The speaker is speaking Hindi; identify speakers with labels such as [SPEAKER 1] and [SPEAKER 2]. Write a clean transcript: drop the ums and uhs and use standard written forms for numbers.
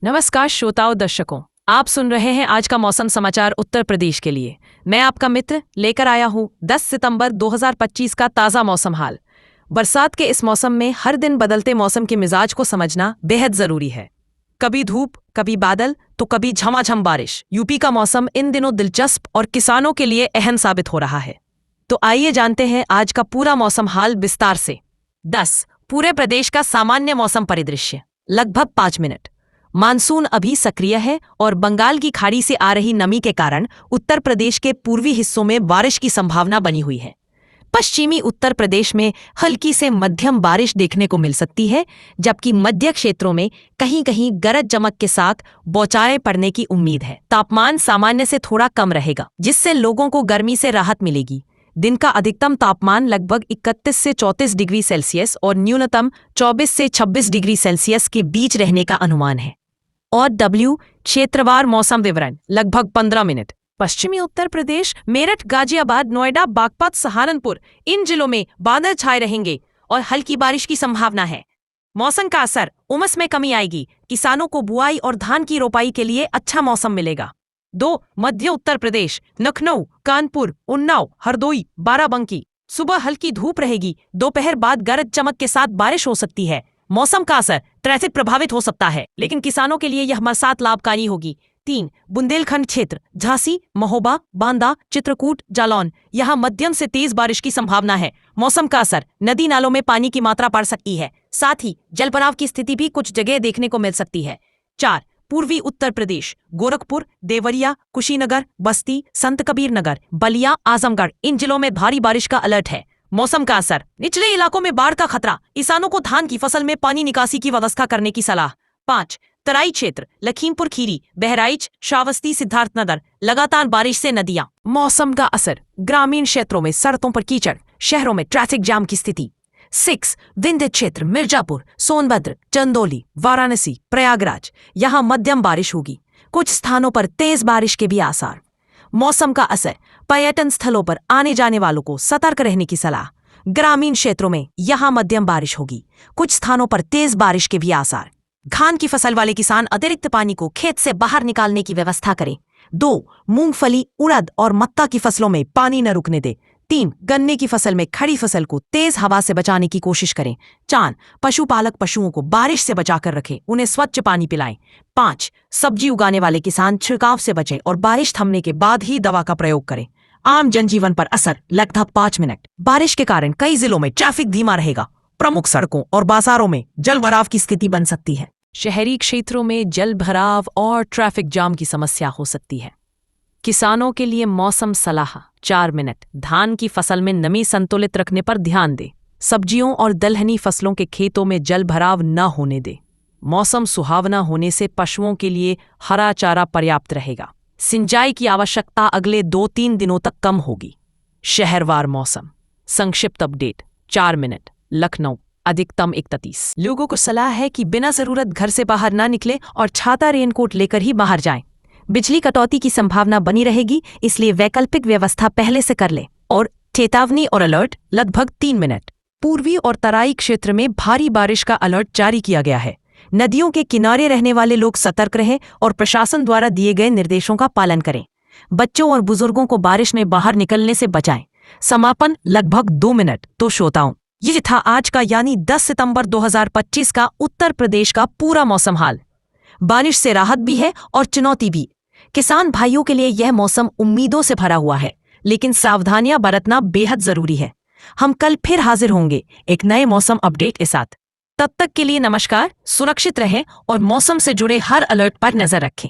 [SPEAKER 1] नमस्कार श्रोताओं दर्शकों, आप सुन रहे हैं आज का मौसम समाचार उत्तर प्रदेश के लिए। मैं आपका मित्र लेकर आया हूं 10 सितंबर 2025 का ताज़ा मौसम हाल। बरसात के इस मौसम में हर दिन बदलते मौसम के मिजाज को समझना बेहद जरूरी है। कभी धूप, कभी बादल, तो कभी झमाझम बारिश। यूपी का मौसम इन दिनों दिलचस्प और किसानों के लिए अहम साबित हो रहा है। तो आइए जानते हैं आज का पूरा मौसम हाल विस्तार से। 10. पूरे प्रदेश का सामान्य मौसम परिदृश्य। लगभग 5 मिनट। मानसून अभी सक्रिय है और बंगाल की खाड़ी से आ रही नमी के कारण उत्तर प्रदेश के पूर्वी हिस्सों में बारिश की संभावना बनी हुई है। पश्चिमी उत्तर प्रदेश में हल्की से मध्यम बारिश देखने को मिल सकती है, जबकि मध्य क्षेत्रों में कहीं कहीं गरज चमक के साथ बौछारें पड़ने की उम्मीद है। तापमान सामान्य से थोड़ा कम रहेगा, जिससे लोगों को गर्मी से राहत मिलेगी। दिन का अधिकतम तापमान लगभग 31 से 34 डिग्री सेल्सियस और न्यूनतम 24 से 26 डिग्री सेल्सियस के बीच रहने का अनुमान है। और क्षेत्रवार मौसम विवरण। लगभग 15 मिनट। पश्चिमी उत्तर प्रदेश, मेरठ, गाजियाबाद, नोएडा, बागपत, सहारनपुर, इन जिलों में बादल छाए रहेंगे और हल्की बारिश की संभावना है। मौसम का असर, उमस में कमी आएगी। किसानों को बुआई और धान की रोपाई के लिए अच्छा मौसम मिलेगा। 2. मध्य उत्तर प्रदेश, लखनऊ, कानपुर, उन्नाव, हरदोई, बाराबंकी, सुबह हल्की धूप रहेगी। दोपहर बाद गरज चमक के साथ बारिश हो सकती है। मौसम का असर, ट्रैफिक प्रभावित हो सकता है, लेकिन किसानों के लिए यह बरसात लाभकारी होगी। 3. बुंदेलखंड क्षेत्र, झांसी, महोबा, बांदा, चित्रकूट, जालौन, यहाँ मध्यम से तेज बारिश की संभावना है। मौसम का असर, नदी नालों में पानी की मात्रा बढ़ सकती है, साथ ही जलभराव की स्थिति भी कुछ जगह देखने को मिल सकती है। 4. पूर्वी उत्तर प्रदेश, गोरखपुर, देवरिया, कुशीनगर, बस्ती, संत कबीर नगर, बलिया, आजमगढ़, इन जिलों में भारी बारिश का अलर्ट है। मौसम का असर, निचले इलाकों में बाढ़ का खतरा। किसानों को धान की फसल में पानी निकासी की व्यवस्था करने की सलाह। 5. तराई क्षेत्र, लखीमपुर खीरी, बहराइच, श्रावस्ती, सिद्धार्थनगर, लगातार बारिश से नदियां। मौसम का असर, ग्रामीण क्षेत्रों में सड़कों पर कीचड़, शहरों में ट्रैफिक जाम की स्थिति। 6. विंध्य क्षेत्र, मिर्जापुर, सोनभद्र, चंदौली, वाराणसी, प्रयागराज, यहाँ मध्यम बारिश होगी। कुछ स्थानों पर तेज बारिश के भी आसार। मौसम का असर, पर्यटन स्थलों पर आने जाने वालों को सतर्क रहने की सलाह। ग्रामीण क्षेत्रों में यहाँ मध्यम बारिश होगी। कुछ स्थानों पर तेज बारिश के भी आसार। धान की फसल वाले किसान अतिरिक्त पानी को खेत से बाहर निकालने की व्यवस्था करें। 2. मूंगफली, उड़द और मक्का की फसलों में पानी न रुकने दे। 3. गन्ने की फसल में खड़ी फसल को तेज हवा से बचाने की कोशिश करें। 4. पशुपालक पशुओं को बारिश से बचाकर रखें, उन्हें स्वच्छ पानी पिलाएं। 5. सब्जी उगाने वाले किसान छिड़काव से बचें और बारिश थमने के बाद ही दवा का प्रयोग करें। आम जनजीवन पर असर, लगभग 5 मिनट। बारिश के कारण कई जिलों में ट्रैफिक धीमा रहेगा। प्रमुख सड़कों और बाजारों में जलभराव की स्थिति बन सकती है। शहरी क्षेत्रों में जलभराव और ट्रैफिक जाम की समस्या हो सकती है। किसानों के लिए मौसम सलाह, 4 मिनट। धान की फसल में नमी संतुलित रखने पर ध्यान दें। सब्जियों और दलहनी फसलों के खेतों में जलभराव न होने दें। मौसम सुहावना होने से पशुओं के लिए हरा चारा पर्याप्त रहेगा। सिंचाई की आवश्यकता अगले 2-3 दिनों तक कम होगी। शहरवार मौसम संक्षिप्त अपडेट, 4 मिनट। लखनऊ, अधिकतम 31। लोगों को सलाह है कि बिना जरूरत घर से बाहर ना निकले और छाता रेनकोट लेकर ही बाहर जाएं। बिजली कटौती की संभावना बनी रहेगी, इसलिए वैकल्पिक व्यवस्था पहले से कर लें। और चेतावनी और अलर्ट, लगभग 3 मिनट। पूर्वी और तराई क्षेत्र में भारी बारिश का अलर्ट जारी किया गया है। नदियों के किनारे रहने वाले लोग सतर्क रहें और प्रशासन द्वारा दिए गए निर्देशों का पालन करें। बच्चों और बुजुर्गों को बारिश में बाहर निकलने से बचाएं। समापन, लगभग 2 मिनट। तो श्रोताओं, ये था आज का यानी 10 सितंबर 2025 का उत्तर प्रदेश का पूरा मौसम हाल। बारिश से राहत भी है और चुनौती भी। किसान भाइयों के लिए यह मौसम उम्मीदों से भरा हुआ है, लेकिन सावधानियां बरतना बेहद जरूरी है। हम कल फिर हाजिर होंगे एक नए मौसम अपडेट के साथ। तब तक के लिए नमस्कार, सुरक्षित रहें और मौसम से जुड़े हर अलर्ट पर नजर रखें।